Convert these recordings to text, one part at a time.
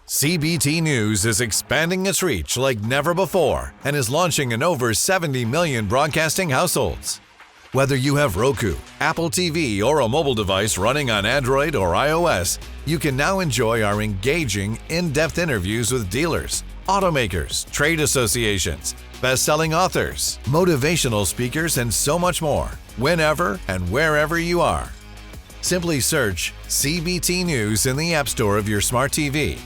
CBT News is expanding its reach like never before and is launching in over 70 million broadcasting households. Whether you have Roku, Apple TV, or a mobile device running on Android or iOS, you can now enjoy our engaging, in-depth interviews with dealers, automakers, trade associations, best-selling authors, motivational speakers, and so much more, whenever and wherever you are. Simply search CBT News in the App Store of your smart TV.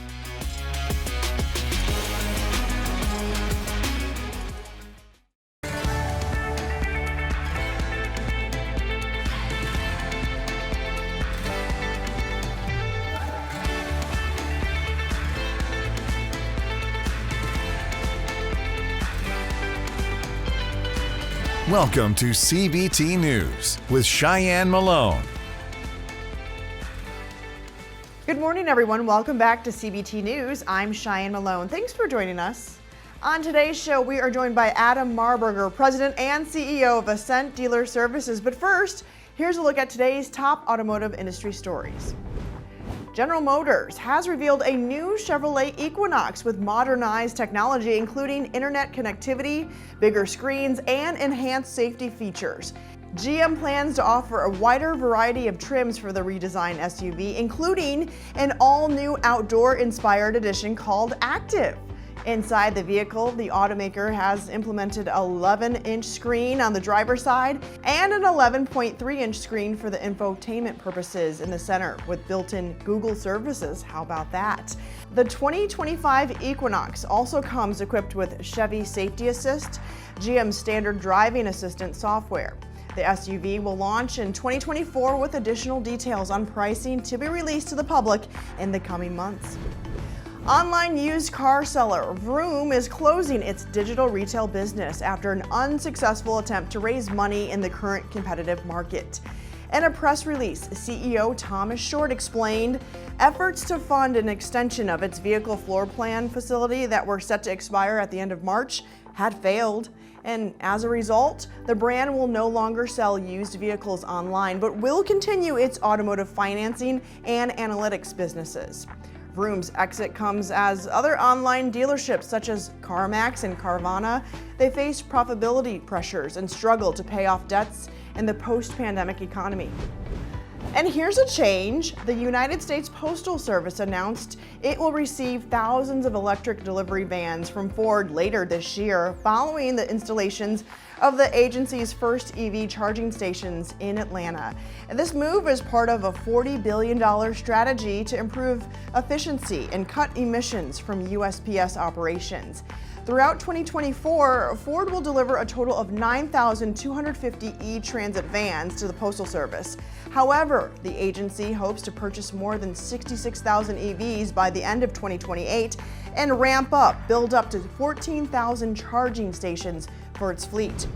Welcome to CBT News with Shyann Malone. Good morning, everyone. Welcome back to CBT News. I'm Shyann Malone. Thanks for joining us. On today's show, we are joined by Adam Marburger, President and CEO of Ascent Dealer Services. But first, here's a look at today's top automotive industry stories. General Motors has revealed a new Chevrolet Equinox with modernized technology, including internet connectivity, bigger screens, and enhanced safety features. GM plans to offer a wider variety of trims for the redesigned SUV, including an all-new outdoor-inspired edition called Active. Inside the vehicle, the automaker has implemented an 11-inch screen on the driver's side and an 11.3-inch screen for the infotainment purposes in the center with built-in Google services. How about that? The 2025 Equinox also comes equipped with Chevy Safety Assist, GM's standard driving assistant software. The SUV will launch in 2024 with additional details on pricing to be released to the public in the coming months. Online used car seller Vroom is closing its digital retail business after an unsuccessful attempt to raise money in the current competitive market. In a press release, CEO Thomas Short explained efforts to fund an extension of its vehicle floor plan facility that were set to expire at the end of March had failed. And as a result, the brand will no longer sell used vehicles online, but will continue its automotive financing and analytics businesses. Vroom's exit comes as other online dealerships such as CarMax and Carvana, they face profitability pressures and struggle to pay off debts in the post-pandemic economy. And here's a change. The United States Postal Service announced it will receive thousands of electric delivery vans from Ford later this year, following the installations of the agency's first EV charging stations in Atlanta. And this move is part of a $40 billion strategy to improve efficiency and cut emissions from USPS operations. Throughout 2024, Ford will deliver a total of 9,250 e-transit vans to the Postal Service. However, the agency hopes to purchase more than 66,000 EVs by the end of 2028 and build up to 14,000 charging stations for its fleet.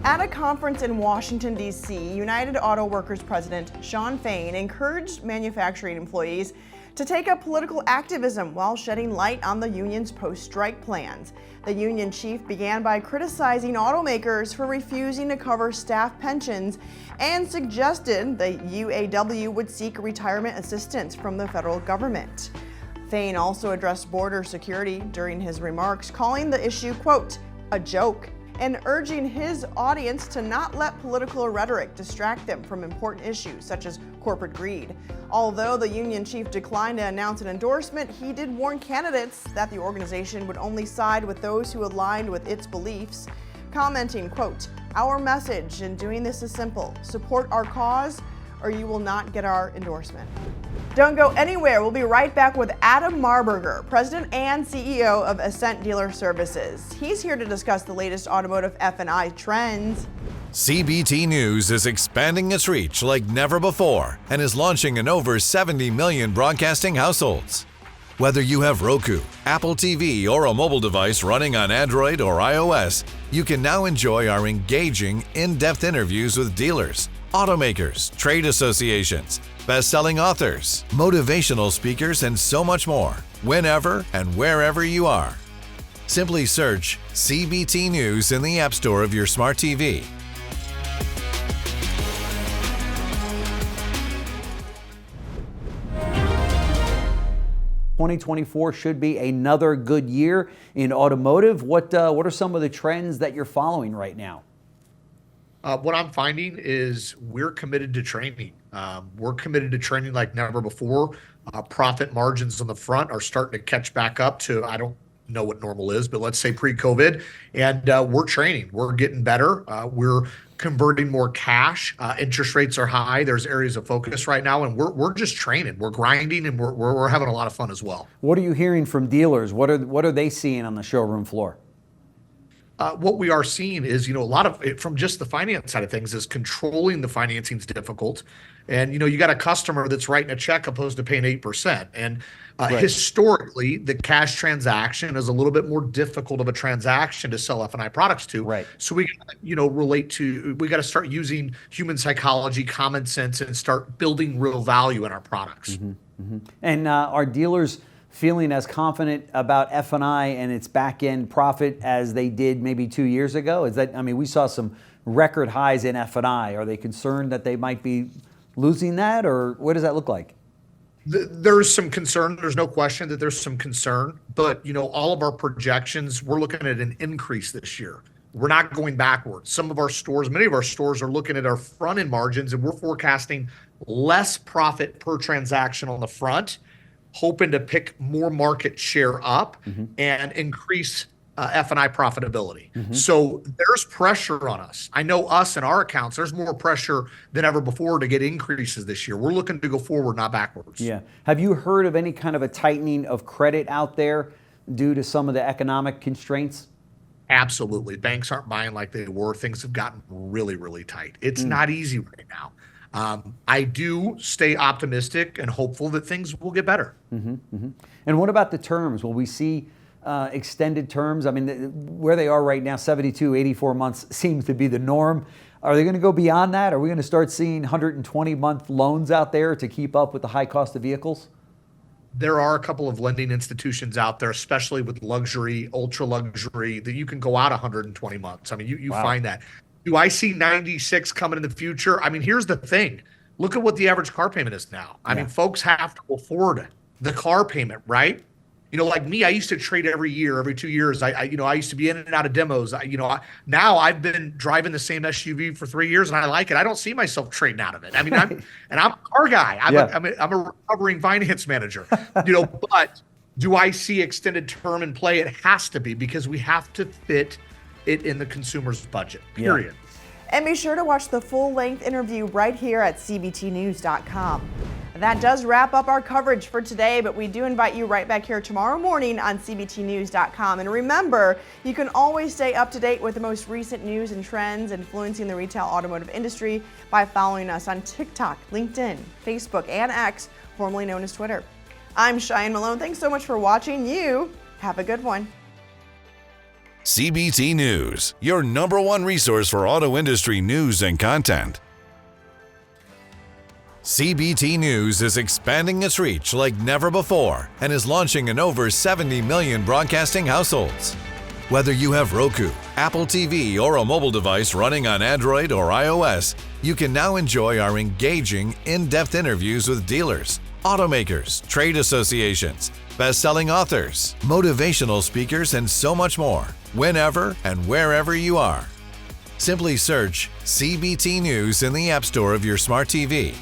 At a conference in Washington, D.C., United Auto Workers President Fain encouraged manufacturing employees to take up political activism while shedding light on the union's post-strike plans. The union chief began by criticizing automakers for refusing to cover staff pensions and suggested the UAW would seek retirement assistance from the federal government. Fain also addressed border security during his remarks, calling the issue, quote, a joke, and urging his audience to not let political rhetoric distract them from important issues such as corporate greed. Although the union chief declined to announce an endorsement, he did warn candidates that the organization would only side with those who aligned with its beliefs, commenting, quote, our message in doing this is simple: support our cause or you will not get our endorsement. Don't go anywhere. We'll be right back with Adam Marburger, President and CEO of Ascent Dealer Services. He's here to discuss the latest automotive F&I trends. CBT News is expanding its reach like never before and is launching in over 70 million broadcasting households. Whether you have Roku, Apple TV, or a mobile device running on Android or iOS, you can now enjoy our engaging, in-depth interviews with dealers, automakers, trade associations, best-selling authors, motivational speakers, and so much more, whenever and wherever you are. Simply search CBT News in the App Store of your smart TV. 2024 should be another good year in automotive. What are some of the trends that you're following right now? What I'm finding is we're committed to training. We're committed to training like never before. Profit margins on the front are starting to catch back up to, I don't know what normal is, but let's say pre-COVID. And we're training. We're getting better. We're converting more cash. Interest rates are high. There's areas of focus right now, and we're just training. We're grinding, and we're having a lot of fun as well. What are you hearing from dealers? What are they seeing on the showroom floor? What we are seeing is, a lot of it from just the finance side of things is controlling the financing is difficult. And, you got a customer that's writing a check opposed to paying 8%. And Right. historically, the cash transaction is a little bit more difficult of a transaction to sell F&I products to. Right. So we, we got to start using human psychology, common sense, and start building real value in our products. And are dealers feeling as confident about F&I and its back-end profit as they did maybe 2 years ago? We saw some record highs in F&I. Are they concerned that they might be losing that, or what does that look like? There's some concern. There's no question that there's some concern, but all of our projections, we're looking at an increase this year. We're not going backwards. Some of our stores, many of our stores are looking at our front end margins, and we're forecasting less profit per transaction on the front, hoping to pick more market share up and increase F&I profitability. So there's pressure on us. I know us and our accounts, there's more pressure than ever before to get increases this year. We're looking to go forward, not backwards. Yeah. Have you heard of any kind of a tightening of credit out there due to some of the economic constraints? Absolutely. Banks aren't buying like they were. Things have gotten really, really tight. It's not easy right now. I do stay optimistic and hopeful that things will get better. And what about the terms? Will we see extended terms? Where they are right now, 72, 84 months seems to be the norm. Are they going to go beyond that? Are we going to start seeing 120-month loans out there to keep up with the high cost of vehicles? There are a couple of lending institutions out there, especially with luxury, ultra luxury, that you can go out 120 months. You Wow. find that. Do I see 96 coming in the future? Here's the thing. Look at what the average car payment is now. Folks have to afford the car payment, right? Like me, I used to trade every year, every 2 years. I used to be in and out of demos. Now I've been driving the same SUV for 3 years, and I like it. I don't see myself trading out of it. I'm a car guy. I'm a recovering finance manager. But do I see extended term in play? It has to be, because we have to fit it in the consumer's budget. Period. And be sure to watch the full-length interview right here at cbtnews.com. That does wrap up our coverage for today, but we do invite you right back here tomorrow morning on cbtnews.com. And remember, you can always stay up to date with the most recent news and trends influencing the retail automotive industry by following us on TikTok, LinkedIn, Facebook, and X, formerly known as Twitter. I'm Shyann Malone. Thanks so much for watching. You have a good one. CBT News, your #1 resource for auto industry news and content. CBT News is expanding its reach like never before and is launching in over 70 million broadcasting households. Whether you have Roku, Apple TV, or a mobile device running on Android or iOS, you can now enjoy our engaging, in-depth interviews with dealers, automakers, trade associations, best-selling authors, motivational speakers, and so much more, whenever and wherever you are. Simply search CBT News in the App Store of your smart TV